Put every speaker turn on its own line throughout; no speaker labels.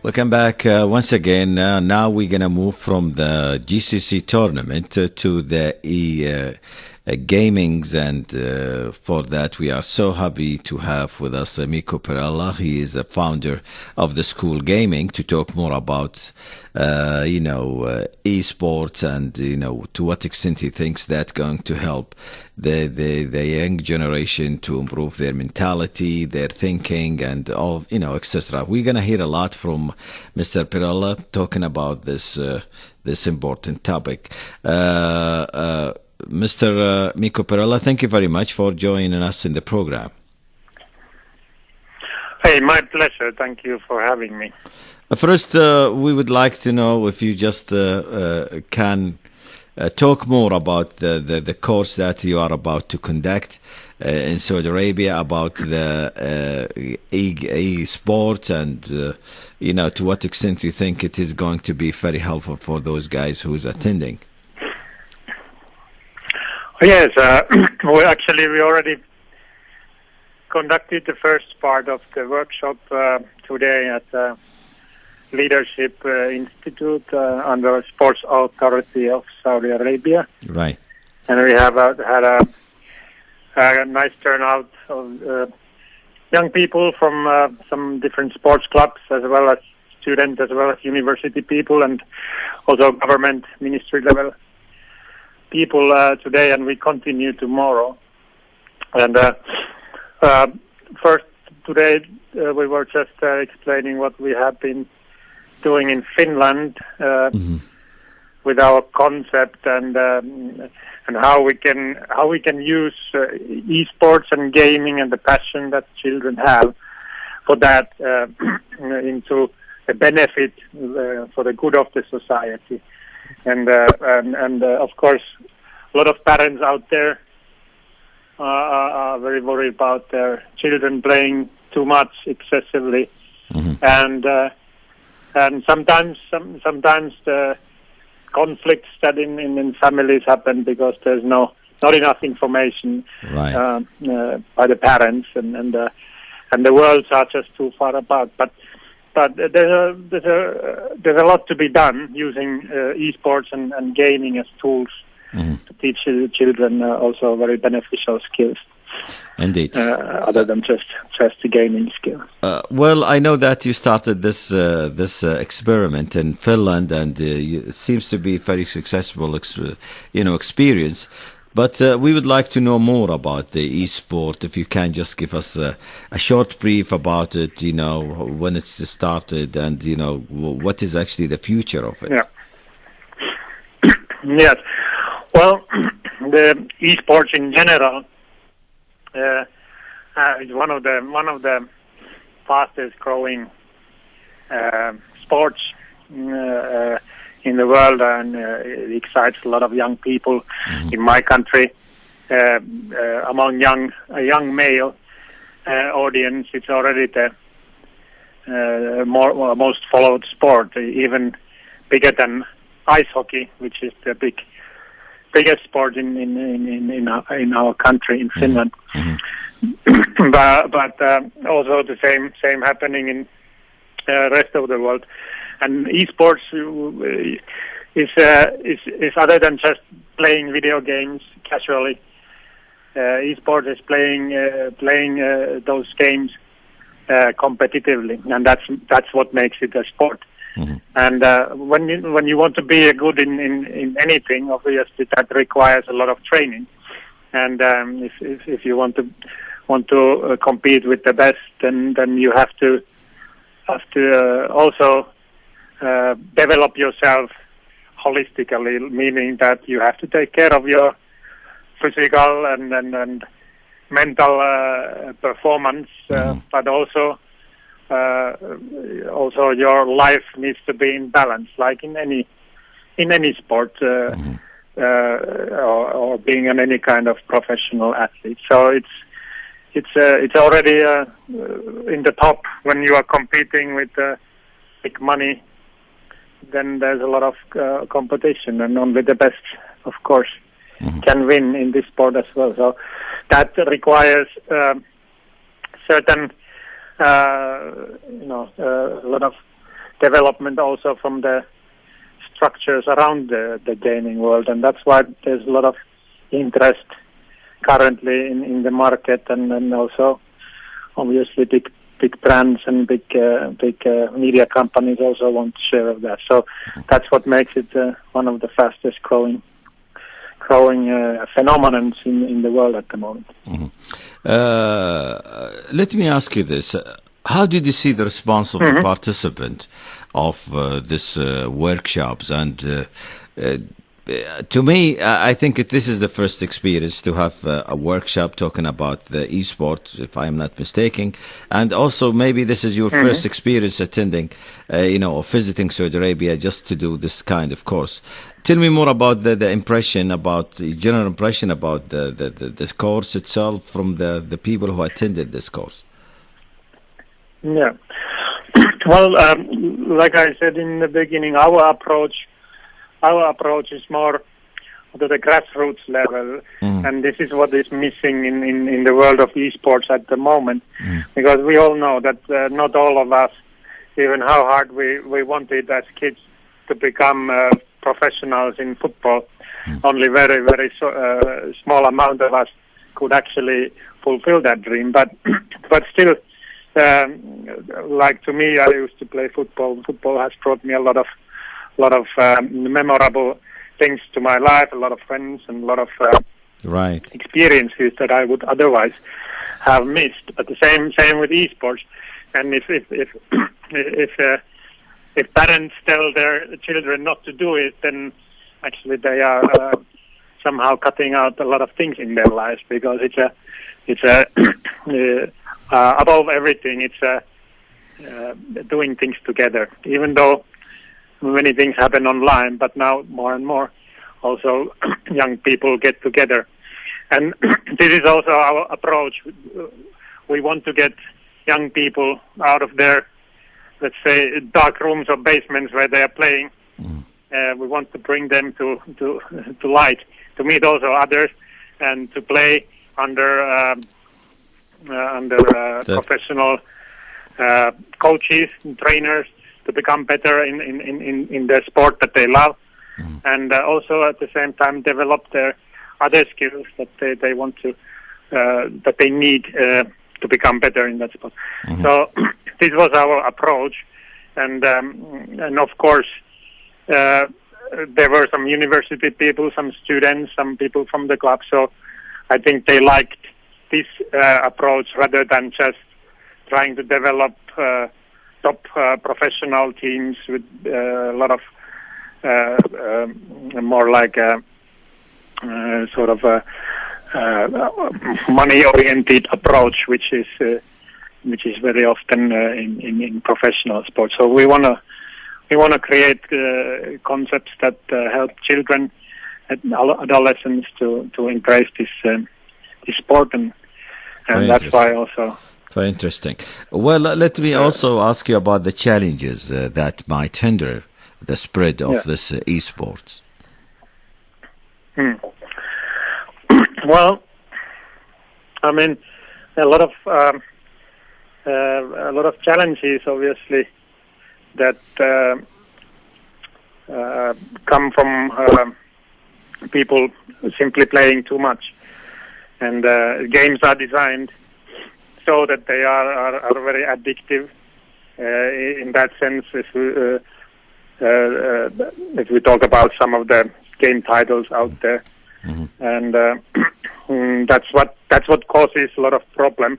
Welcome back once again. Now we're going to move from the GCC tournament to the gamings, and for that we are so happy to have with us Mikko Perala. He is a founder of the school gaming to talk more about esports and to what extent he thinks that's going to help the young generation to improve their mentality, their thinking, and all etc. We're gonna hear a lot from Mr. Perala talking about this important topic. Mr. Mikko Perala, thank you very much for joining us in the program.
Hey, my pleasure. Thank you for having me.
First, we would like to know if you just can talk more about the course that you are about to conduct in Saudi Arabia, about the e-sport, and to what extent you think it is going to be very helpful for those guys who's attending.
Yes, we already conducted the first part of the workshop today at the Leadership Institute under Sports Authority of Saudi Arabia.
Right.
And we have had a nice turnout of young people from some different sports clubs, as well as students, as well as university people, and also government ministry level people today, and we continue tomorrow. And first today we were just explaining what we have been doing in Finland with our concept, and how we can use esports and gaming and the passion that children have for that into a benefit for the good of the society. And of course, a lot of parents out there are very worried about their children playing too much, excessively, and sometimes the conflicts that in families happen because there's not enough information by the parents, and the worlds are just too far apart. But there's a lot to be done using esports and gaming as tools to teach children also very beneficial skills.
Indeed.
Other than just the gaming skills.
Well, I know that you started this experiment in Finland, and it seems to be very successful experience. But we would like to know more about the e-sport. If you can just give us a short brief about it, when it started, and what is actually the future of it.
Yeah. Yes. Well, the esports in general is one of the fastest growing sports in the world, and it excites a lot of young people in my country. Among a young male audience, it's already the most followed sport, even bigger than ice hockey, which is the biggest sport in our country, in Finland. But also the same happening in rest of the world. And esports is other than just playing video games casually. Esports is playing those games competitively, and that's what makes it a sport. And when you want to be good in anything, obviously that requires a lot of training. And if you want to compete with the best, then you have to also develop yourself holistically, meaning that you have to take care of your physical and mental performance, but also your life needs to be in balance, like in any sport, or being any kind of professional athlete. So it's already in the top when you are competing with big money. Then there's a lot of competition, and only the best, of course, can win in this sport as well. So that requires certain, a lot of development also from the structures around the gaming world, and that's why there's a lot of interest currently in the market, and also obviously big brands and big media companies also want to share of that. So that's what makes it one of the fastest growing phenomenons in the world at the moment.
Let me ask you this. How did you see the response of the participant of this workshops? And to me, I think this is the first experience to have a workshop talking about the e-sport, if I'm not mistaken. And also maybe this is your first experience attending, or visiting Saudi Arabia just to do this kind of course. Tell me more about the impression, about the general impression about this course itself from the people who attended this course.
Yeah. Well, like I said in the beginning, our approach is more to the grassroots level, and this is what is missing in the world of esports at the moment, because we all know that not all of us, even how hard we wanted as kids to become professionals in football, only very small amount of us could actually fulfill that dream. But still, like to me, I used to play football. Football has brought me a lot of memorable things to my life, a lot of friends, and a lot of experiences that I would otherwise have missed. But the same with esports. And if parents tell their children not to do it, then actually they are somehow cutting out a lot of things in their lives, because it's above everything, it's doing things together. Even though many things happen online, but now more and more also young people get together. And this is also our approach. We want to get young people out of their, let's say, dark rooms or basements where they are playing. We want to bring them to light, to meet also others, and to play under professional coaches and trainers, to become better in the sport that they love, and also at the same time develop their other skills that they want to that they need to become better in that sport. So this was our approach, and of course there were some university people, some students, some people from the club. So I think they liked this approach rather than just trying to develop top professional teams with a lot of more like sort of a money-oriented approach, which is very often in professional sports. So we want to create concepts that help children and adolescents to embrace this sport, and that's why also.
Very interesting. Well, let me also ask you about the challenges that might hinder the spread of this esports.
Well, I mean, a lot of challenges, obviously, that come from people simply playing too much, and games are designed so that they are very addictive. In that sense, if we talk about some of the game titles out there, and that's what causes a lot of problem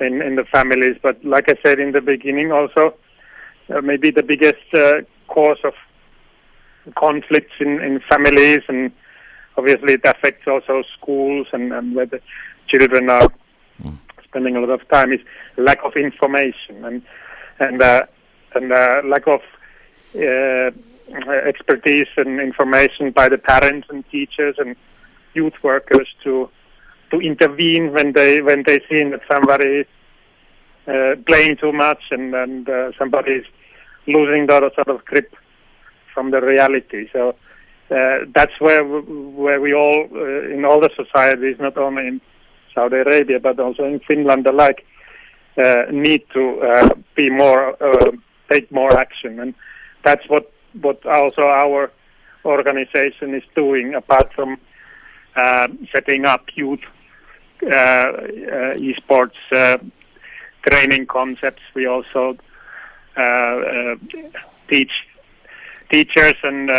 in the families. But like I said in the beginning, also maybe the biggest cause of conflicts in families, and obviously it affects also schools and where the children are spending a lot of time, is lack of information and lack of expertise and information by the parents and teachers and youth workers to intervene when they see that somebody is playing too much and somebody is losing that sort of grip from the reality. So that's where we all in all the societies, not only in Saudi Arabia but also in Finland alike, need to be more take more action, and that's what also our organization is doing. Apart from setting up youth esports training concepts, we also teach teachers and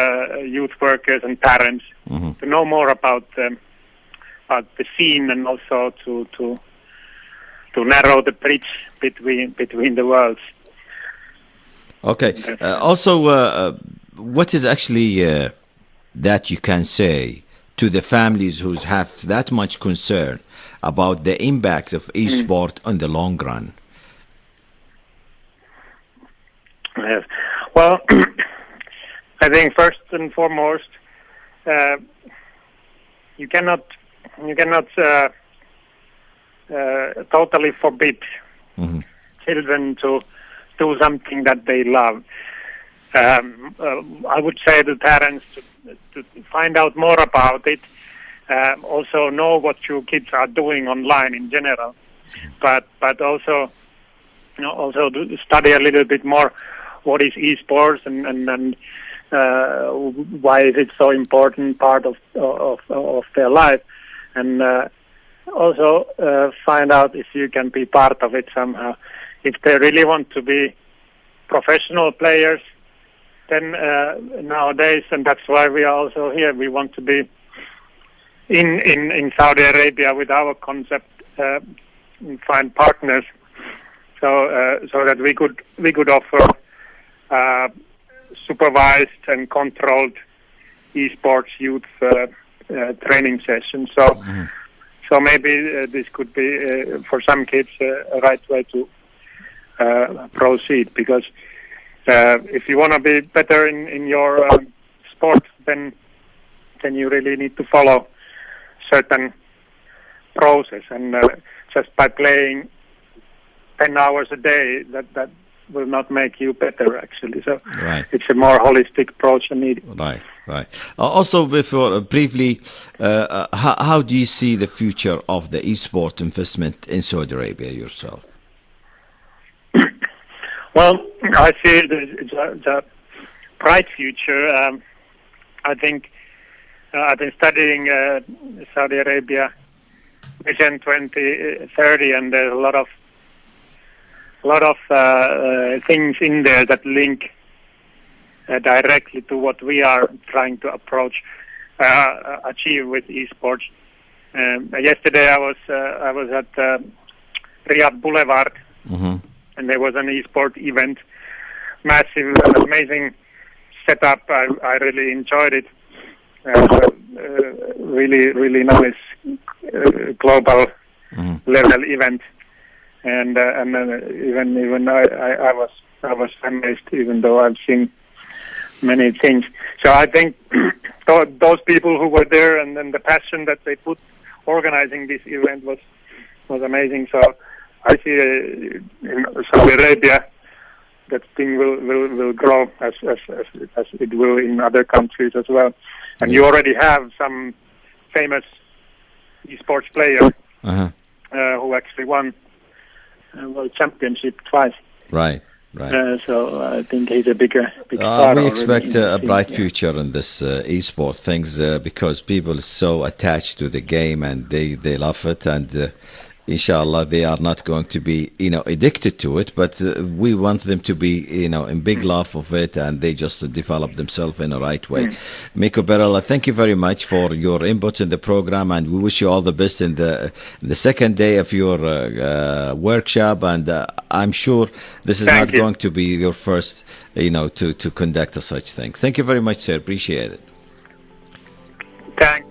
youth workers and parents to know more about the scene, and also to narrow the bridge between the worlds.
Okay. Also, what is actually that you can say to the families who have that much concern about the impact of esport on the long run?
Yes. Well, I think first and foremost, you cannot totally forbid children to do something that they love. I would say to parents to find out more about it. Also know what your kids are doing online in general, but also to study a little bit more what is esports and why is it so important part of their life, and also find out if you can be part of it somehow. If they really want to be professional players, then nowadays, and that's why we are also here, we want to be in Saudi Arabia with our concept, find partners, so that we could offer supervised and controlled esports youth training sessions. So maybe this could be for some kids a right way to proceed, because if you want to be better in your sport, then you really need to follow certain process, and just by playing 10 hours a day, that will not make you better, actually. So It's a more holistic approach needed.
Right. Also, before briefly, how do you see the future of the esport investment in Saudi Arabia yourself?
Well, I see it's a bright future. I think I've been studying Saudi Arabia Vision 2030, and there's a lot of things in there that link directly to what we are trying to achieve with esports. Yesterday I was at Riyadh Boulevard, and there was an esport event, massive, amazing setup. I really enjoyed it. Really nice global level event, and even I was amazed, even though I've seen many things. So I think those people who were there, and then the passion that they put organizing this event was amazing. So I see in Saudi Arabia that thing will grow as it will in other countries as well. And you already have some famous esports player who actually won world championship twice.
Right.
So I think he's a big star.
We expect a bright future in this esport things because people are so attached to the game, and they love it, and inshallah they are not going to be addicted to it, but we want them to be in big love of it, and they just develop themselves in the right way. Mikko Perala, thank you very much for your input in the program, and we wish you all the best in the second day of your workshop, and I'm sure this is not going to be your first to conduct a such thing. Thank you very much, sir. Appreciate it.
Thanks.